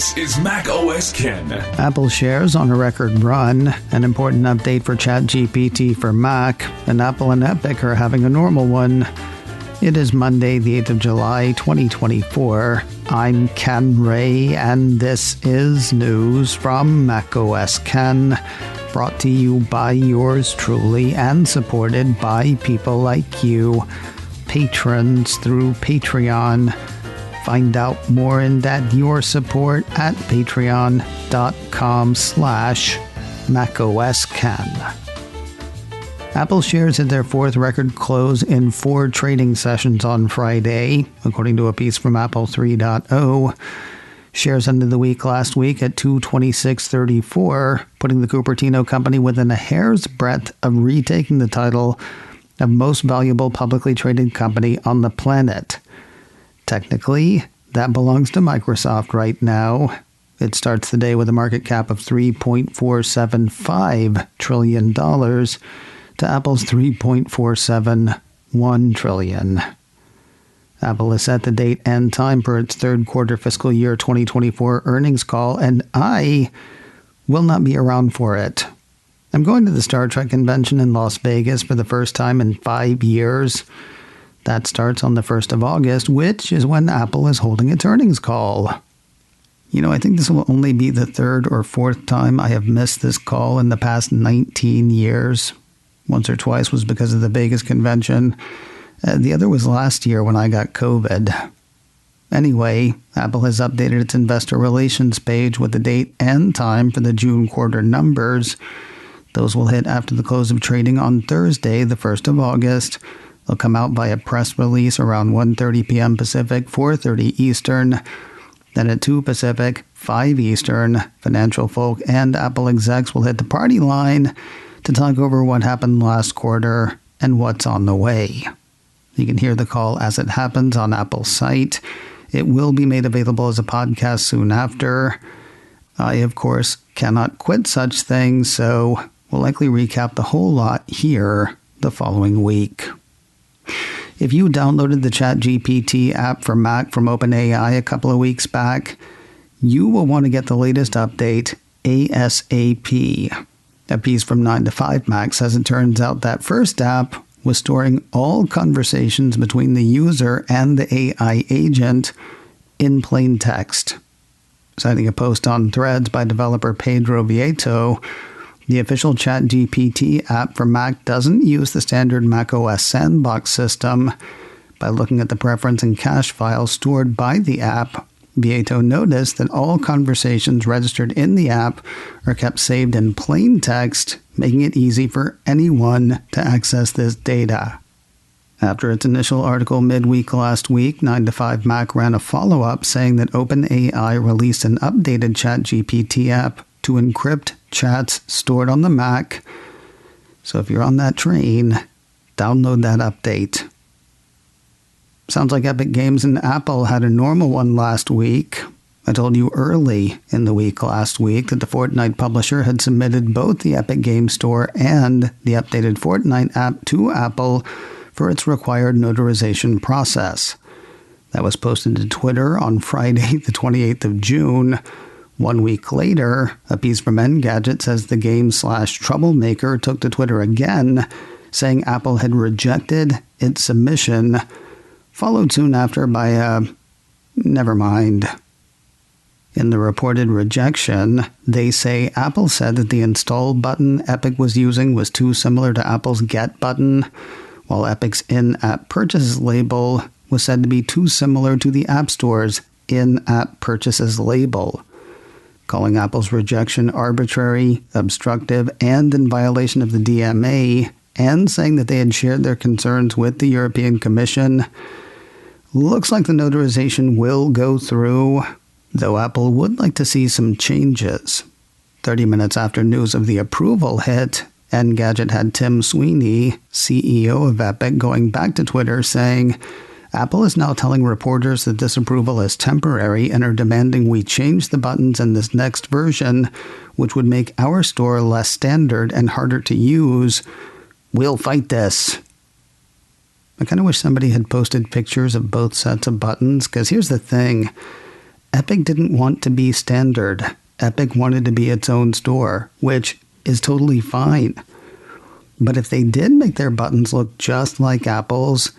This is Mac OS Ken. Apple shares on a record run, an important update for ChatGPT for Mac, and Apple and Epic are having a normal one. It is Monday, the 8th of July, 2024. I'm Ken Ray, and this is news from Mac OS Ken, brought to you by yours truly and supported by people like you, patrons through Patreon. Find out more and add your support at patreon.com/macOSKen. Apple shares hit their fourth record close in 4 trading sessions on Friday, according to a piece from Apple 3.0. Shares ended the week last week at $226.34, putting the Cupertino company within a hair's breadth of retaking the title of most valuable publicly traded company on the planet. Technically, that belongs to Microsoft right now. It starts the day with a market cap of $3.475 trillion to Apple's $3.471 trillion. Apple has set the date and time for its third quarter fiscal year 2024 earnings call, and I will not be around for it. I'm going to the Star Trek convention in Las Vegas for the first time in 5 years. That starts on the 1st of August, which is when Apple is holding its earnings call. You know, I think this will only be the third or fourth time I have missed this call in the past 19 years. Once or twice was because of the Vegas convention. The other was last year when I got COVID. Anyway, Apple has updated its investor relations page with the date and time for the June quarter numbers. Those will hit after the close of trading on Thursday, the 1st of August. They'll come out by a press release around 1:30 p.m. Pacific, 4:30 Eastern. Then at 2 Pacific, 5 Eastern, financial folk and Apple execs will hit the party line to talk over what happened last quarter and what's on the way. You can hear the call as it happens on Apple's site. It will be made available as a podcast soon after. I, of course, cannot quit such things, so we'll likely recap the whole lot here the following week. If you downloaded the ChatGPT app for Mac from OpenAI a couple of weeks back, you will want to get the latest update ASAP. A piece from 9 to 5 Mac says it turns out that first app was storing all conversations between the user and the AI agent in plain text. Citing a post on Threads by developer Pedro Vieto, the official ChatGPT app for Mac doesn't use the standard macOS sandbox system. By looking at the preference and cache files stored by the app, Vieto noticed that all conversations registered in the app are kept saved in plain text, making it easy for anyone to access this data. After its initial article midweek last week, 9 to 5 Mac ran a follow-up saying that OpenAI released an updated ChatGPT app to encrypt chats stored on the Mac. So if you're on that train, download that update. Sounds like Epic Games and Apple had a normal one last week. I told you early in the week last week that the Fortnite publisher had submitted both the Epic Games Store and the updated Fortnite app to Apple for its required notarization process. That was posted to Twitter on Friday, the 28th of June. 1 week later, a piece from Engadget says the game/troublemaker took to Twitter again, saying Apple had rejected its submission, followed soon after by a never mind. In the reported rejection, they say Apple said that the install button Epic was using was too similar to Apple's get button, while Epic's in-app purchases label was said to be too similar to the App Store's in-app purchases label, calling Apple's rejection arbitrary, obstructive, and in violation of the DMA, and saying that they had shared their concerns with the European Commission. Looks like the notarization will go through, though Apple would like to see some changes. 30 minutes after news of the approval hit, Engadget had Tim Sweeney, CEO of Epic, going back to Twitter saying, Apple is now telling reporters that this approval is temporary and are demanding we change the buttons in this next version, which would make our store less standard and harder to use. We'll fight this. I kind of wish somebody had posted pictures of both sets of buttons, because here's the thing. Epic didn't want to be standard. Epic wanted to be its own store, which is totally fine. But if they did make their buttons look just like Apple's,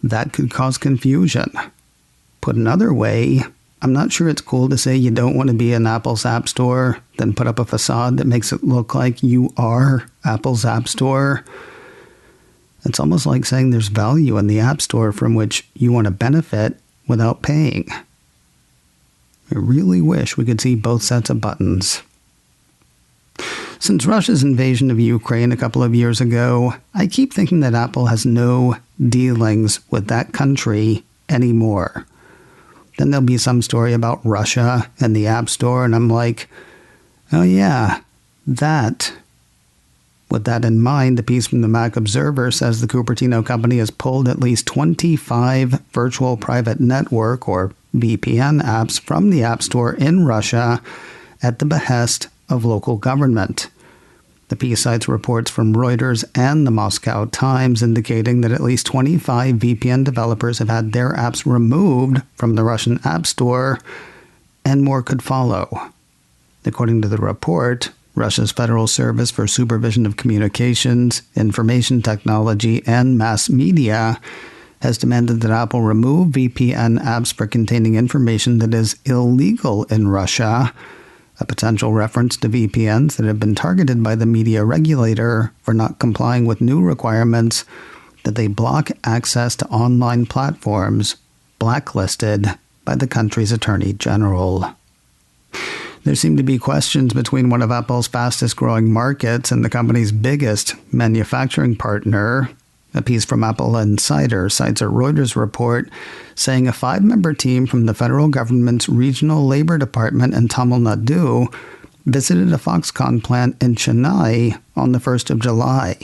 that could cause confusion. Put another way, I'm not sure it's cool to say you don't want to be in Apple's App Store, then put up a facade that makes it look like you are Apple's App Store. It's almost like saying there's value in the App Store from which you want to benefit without paying. I really wish we could see both sets of buttons. Since Russia's invasion of Ukraine a couple of years ago, I keep thinking that Apple has no dealings with that country anymore. Then there'll be some story about Russia and the App Store, and I'm like, oh yeah, that. With that in mind, the piece from the Mac Observer says the Cupertino company has pulled at least 25 virtual private network, or VPN apps from the App Store in Russia at the behest of local government. The piece cites reports from Reuters and the Moscow Times indicating that at least 25 VPN developers have had their apps removed from the Russian App Store, and more could follow. According to the report, Russia's Federal Service for Supervision of Communications, Information Technology, and Mass Media has demanded that Apple remove VPN apps for containing information that is illegal in Russia, a potential reference to VPNs that have been targeted by the media regulator for not complying with new requirements that they block access to online platforms blacklisted by the country's Attorney General. There seem to be questions between one of Apple's fastest-growing markets and the company's biggest manufacturing partner. A piece from Apple Insider cites a Reuters report saying a 5-member team from the federal government's regional labor department in Tamil Nadu visited a Foxconn plant in Chennai on the 1st of July.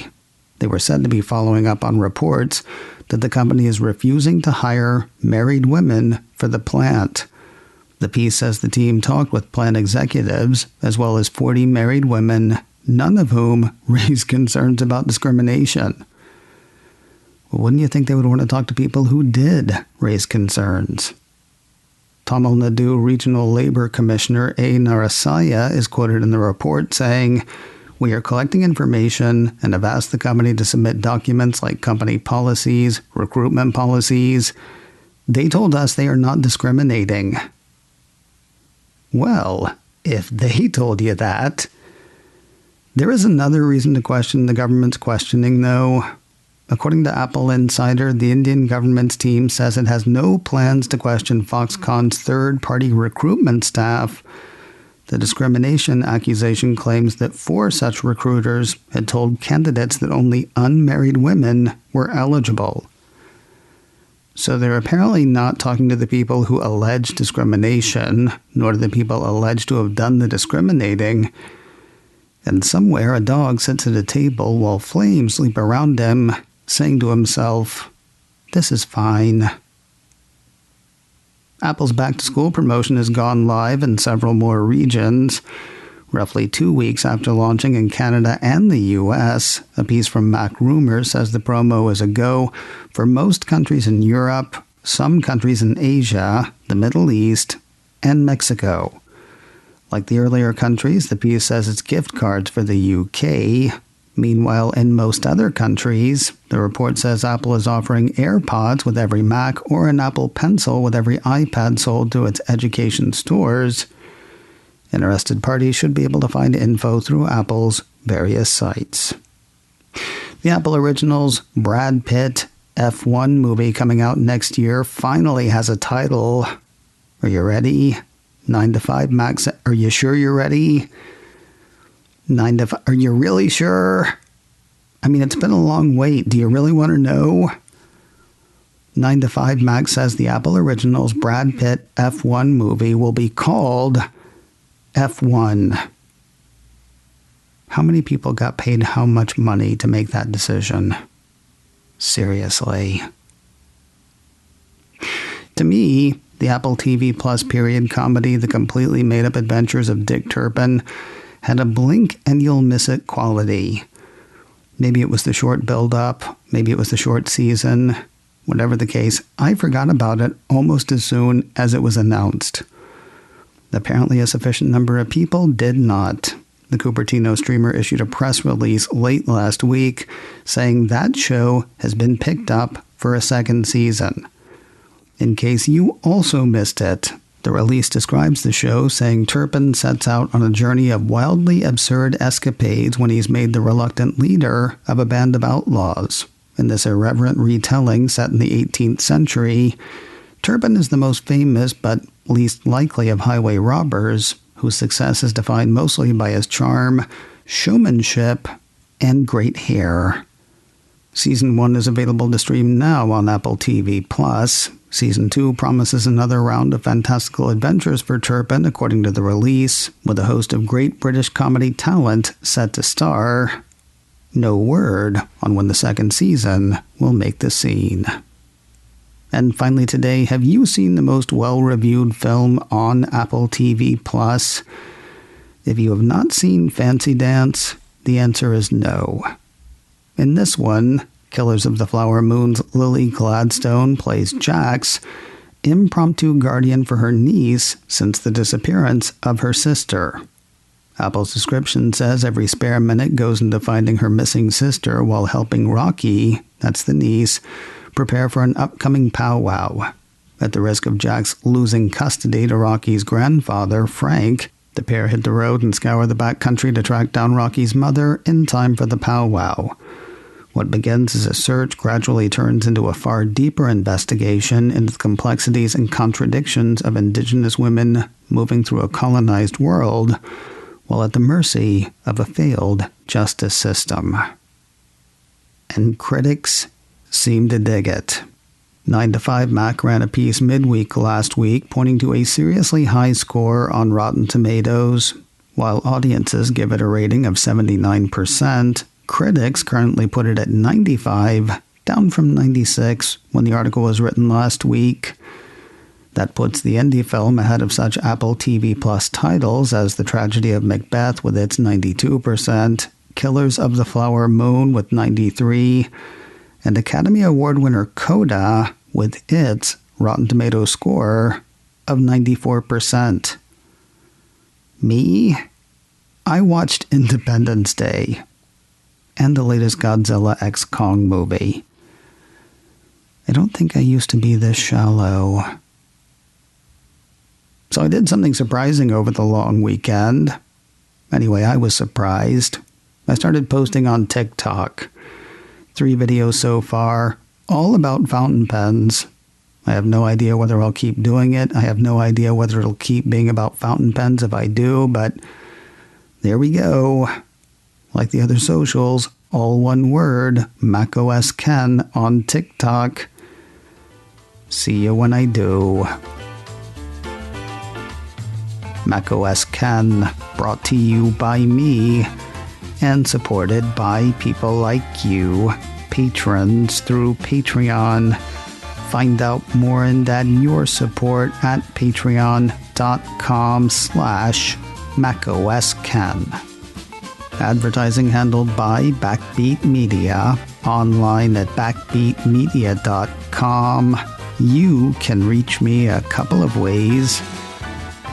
They were said to be following up on reports that the company is refusing to hire married women for the plant. The piece says the team talked with plant executives, as well as 40 married women, none of whom raised concerns about discrimination. Well, wouldn't you think they would want to talk to people who did raise concerns? Tamil Nadu Regional Labor Commissioner A. Narasaya is quoted in the report saying, "We are collecting information and have asked the company to submit documents like company policies, recruitment policies. They told us they are not discriminating." Well, if they told you that. There is another reason to question the government's questioning, though. According to Apple Insider, the Indian government's team says it has no plans to question Foxconn's third-party recruitment staff. The discrimination accusation claims that 4 such recruiters had told candidates that only unmarried women were eligible. So they're apparently not talking to the people who allege discrimination, nor to the people alleged to have done the discriminating. And somewhere a dog sits at a table while flames leap around him, saying to himself, "This is fine." Apple's back-to-school promotion has gone live in several more regions. Roughly 2 weeks after launching in Canada and the U.S., a piece from Mac Rumors says the promo is a go for most countries in Europe, some countries in Asia, the Middle East, and Mexico. Like the earlier countries, the piece says it's gift cards for the UK. Meanwhile, in most other countries, the report says Apple is offering AirPods with every Mac or an Apple Pencil with every iPad sold to its education stores. Interested parties should be able to find info through Apple's various sites. The Apple Originals Brad Pitt F1 movie coming out next year finally has a title. Are you ready? 9 to 5 Max. Are you sure you're ready? 9 to 5. Are you really sure? I mean, it's been a long wait. Do you really want to know? 9 to 5 Max says the Apple Originals Brad Pitt F1 movie will be called F1. How many people got paid how much money to make that decision? Seriously. To me, the Apple TV Plus period comedy, The Completely Made-Up Adventures of Dick Turpin, had a blink and you'll miss it quality. Maybe it was the short build-up, maybe it was the short season. Whatever the case, I forgot about it almost as soon as it was announced. Apparently a sufficient number of people did not. The Cupertino streamer issued a press release late last week saying that show has been picked up for a second season. In case you also missed it, the release describes the show saying Turpin sets out on a journey of wildly absurd escapades when he's made the reluctant leader of a band of outlaws. In this irreverent retelling set in the 18th century, Turpin is the most famous but least likely of highway robbers, whose success is defined mostly by his charm, showmanship, and great hair. Season 1 is available to stream now on Apple TV+. Season 2 promises another round of fantastical adventures for Turpin, according to the release, with a host of great British comedy talent set to star. No word on when the second season will make the scene. And finally today, have you seen the most well-reviewed film on Apple TV+? If you have not seen Fancy Dance, the answer is no. In this one, Killers of the Flower Moon's Lily Gladstone plays Jack's impromptu guardian for her niece since the disappearance of her sister. Apple's description says every spare minute goes into finding her missing sister while helping Rocky, that's the niece, prepare for an upcoming powwow. At the risk of Jack's losing custody to Rocky's grandfather, Frank, the pair hit the road and scour the backcountry to track down Rocky's mother in time for the powwow. What begins as a search gradually turns into a far deeper investigation into the complexities and contradictions of indigenous women moving through a colonized world while at the mercy of a failed justice system. And critics seem to dig it. 9to5Mac ran a piece midweek last week pointing to a seriously high score on Rotten Tomatoes. While audiences give it a rating of 79%, critics currently put it at 95, down from 96 when the article was written last week. That puts the indie film ahead of such Apple TV Plus titles as The Tragedy of Macbeth with its 92%, Killers of the Flower Moon with 93%, and Academy Award winner Coda with its Rotten Tomatoes score of 94%. Me? I watched Independence Day and the latest Godzilla x Kong movie. I don't think I used to be this shallow. So I did something surprising over the long weekend. Anyway, I was surprised. I started posting on TikTok. 3 videos so far, all about fountain pens. I have no idea whether I'll keep doing it. I have no idea whether it'll keep being about fountain pens if I do, but there we go. Like the other socials, all one word, macOS Ken on TikTok. See you when I do. macOS Ken, brought to you by me and supported by people like you, patrons through Patreon. Find out more and add your support at patreon.com/macOSKen. Advertising handled by Backbeat Media, online at backbeatmedia.com. You can reach me a couple of ways.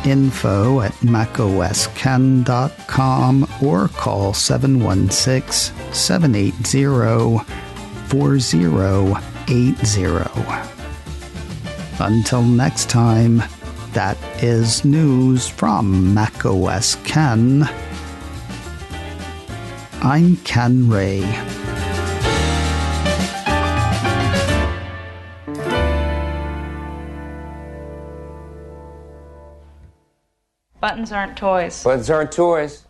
Info at macosken.com or call 716-780-4080. Until next time, that is news from macOS Ken. I'm Ken Ray. Buttons aren't toys. Buttons aren't toys.